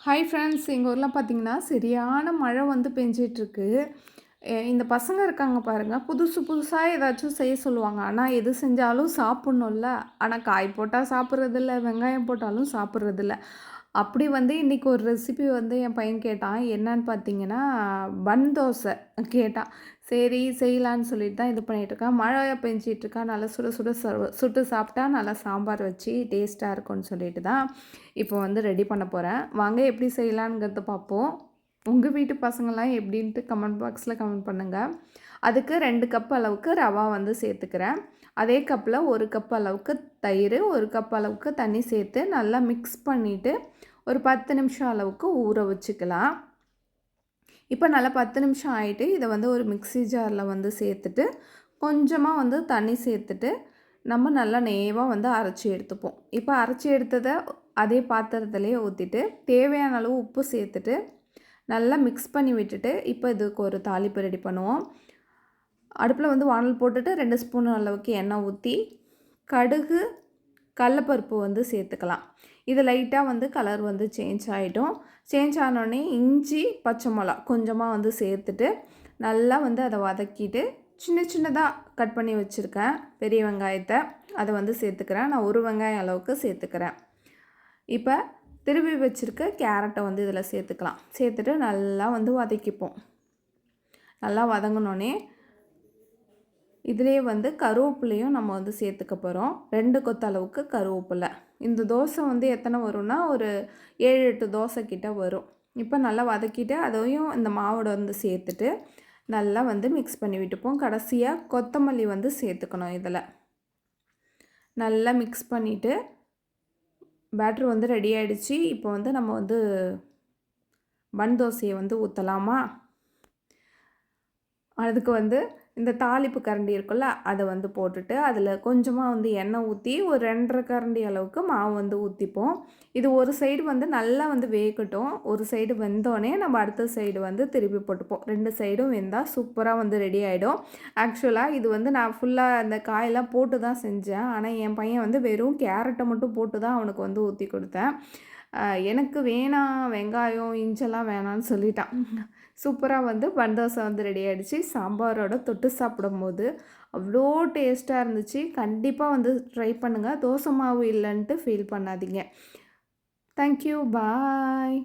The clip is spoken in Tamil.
ஹாய் ஃப்ரெண்ட்ஸ், எங்கள் ஊரில் பார்த்தீங்கன்னா சரியான மழை வந்து பெஞ்சிட்ருக்கு. இந்த பசங்க இருக்காங்க பாருங்கள், புதுசு புதுசாக ஏதாச்சும் செய்ய சொல்லுவாங்க. ஆனால் எது செஞ்சாலும் சாப்பிட்ணுல்ல. ஆனால் காய் போட்டால் சாப்பிட்றதில்ல, வெங்காயம் போட்டாலும் சாப்பிட்றதில்ல. அப்படி வந்து இன்றைக்கி ஒரு ரெசிபி வந்து என் பையன் கேட்டான். என்னன்னு பார்த்தீங்கன்னா, பன் தோசை கேட்டான். சரி செய்யலான்னு சொல்லிட்டு தான் இது பண்ணிகிட்ருக்கேன். மழை பெஞ்சிட்ருக்கா, நல்லா சுட சுட சுட்டு சாப்பிட்டா நல்லா சாம்பார் வச்சு டேஸ்ட்டாக இருக்கும்னு சொல்லிட்டு தான் இப்போ வந்து ரெடி பண்ண போகிறேன். வாங்க எப்படி செய்யலாங்கிறத பார்ப்போம். உங்கள் வீட்டு பசங்கள்லாம் எப்படின்ட்டு கமெண்ட் பாக்ஸில் கமெண்ட் பண்ணுங்கள். அதுக்கு 2 கப் அளவுக்கு ரவா வந்து சேர்த்துக்கிறேன். அதே கப்பில் 1 கப் அளவுக்கு தயிர், 1 கப் அளவுக்கு தண்ணி சேர்த்து நல்லா மிக்ஸ் பண்ணிவிட்டு ஒரு 10 நிமிஷம் அளவுக்கு ஊற வச்சுக்கலாம். இப்போ நல்லா 10 நிமிஷம் ஆகிட்டு இதை வந்து ஒரு மிக்ஸி ஜாரில் வந்து சேர்த்துட்டு கொஞ்சமாக வந்து தண்ணி சேர்த்துட்டு நம்ம நல்லா நேவாக வந்து அரைச்சி எடுத்துப்போம். இப்போ அரைச்சி எடுத்ததை அதே பாத்திரத்துலேயே ஊற்றிட்டு தேவையான அளவு உப்பு சேர்த்துட்டு நல்லா மிக்ஸ் பண்ணி விட்டுட்டு இப்போ இதுக்கு ஒரு தாளிப்பு ரெடி பண்ணுவோம். அடுப்பில் வந்து வானல் போட்டுட்டு 2 ஸ்பூன் அளவுக்கு எண்ணெய் ஊற்றி கடுகு, கடலப்பருப்பு வந்து சேர்த்துக்கலாம். இது லைட்டாக வந்து கலர் வந்து சேஞ்ச் ஆகிடும். சேஞ்ச் ஆனோடனே இஞ்சி, பச்சை மிளகா கொஞ்சமாக வந்து சேர்த்துட்டு நல்லா வந்து அதை வதக்கிட்டு சின்ன சின்னதாக கட் பண்ணி வச்சுருக்கேன் பெரிய வெங்காயத்தை அதை வந்து சேர்த்துக்கிறேன். நான் 1 வெங்காயம் அளவுக்கு சேர்த்துக்கிறேன். இப்போ திருவி வச்சுருக்க கேரட்டை வந்து இதில் சேர்த்துக்கலாம். சேர்த்துட்டு நல்லா வந்து வதக்கிப்போம். நல்லா வதங்கினோடனே இதிலே வந்து கருவேப்பிலையும் நம்ம வந்து சேர்த்துக்க போகிறோம். 2 கொத்து அளவுக்கு கருவேப்பிலை. இந்த தோசை வந்து எத்தனை வரும்னா ஒரு 7, 8 தோசை கிட்ட வரும். இப்போ நல்லா வதக்கிட்டு அதையும் இந்த மாவோட வந்து சேர்த்துட்டு நல்லா வந்து மிக்ஸ் பண்ணி விட்டுப்போம். கடைசியாக கொத்தமல்லி வந்து சேர்த்துக்கணும். இதில் நல்லா மிக்ஸ் பண்ணிவிட்டு பேட்ரு வந்து ரெடி ஆகிடுச்சு. இப்போ வந்து நம்ம வந்து பன் தோசையை வந்து ஊற்றலாமா? அதுக்கு வந்து இந்த தாளிப்பு கரண்டி இருக்குல்ல, அதை வந்து போட்டுட்டு அதில் கொஞ்சமாக வந்து எண்ணெய் ஊற்றி ஒரு 2 1/2 கரண்டி அளவுக்கு மாவு வந்து ஊற்றிப்போம். இது ஒரு சைடு வந்து நல்லா வந்து வேகட்டும். ஒரு சைடு வெந்தோடனே நம்ம அடுத்த சைடு வந்து திருப்பி போட்டுப்போம். 2 சைடும் வெந்தால் சூப்பராக வந்து ரெடி ஆகிடும். ஆக்சுவலாக இது வந்து நான் ஃபுல்லாக அந்த காயெல்லாம் போட்டு தான் செஞ்சேன். ஆனால் என் பையன் வந்து வெறும் கேரட்டை மட்டும் போட்டு தான் அவனுக்கு வந்து ஊற்றி கொடுத்தேன். எனக்கு வேணாம், வெங்காயம் இஞ்செல்லாம் வேணான்னு சொல்லிட்டான். சூப்பராக வந்து பன் தோசை வந்து ரெடி ஆகிடுச்சு. சாம்பாரோட தொட்டு சாப்பிடும்போது அவ்வளோ டேஸ்ட்டாக இருந்துச்சு. கண்டிப்பாக வந்து ட்ரை பண்ணுங்கள். தோசை மாவு இல்லைன்ட்டு ஃபீல் பண்ணாதீங்க. தேங்க்யூ, பாய்.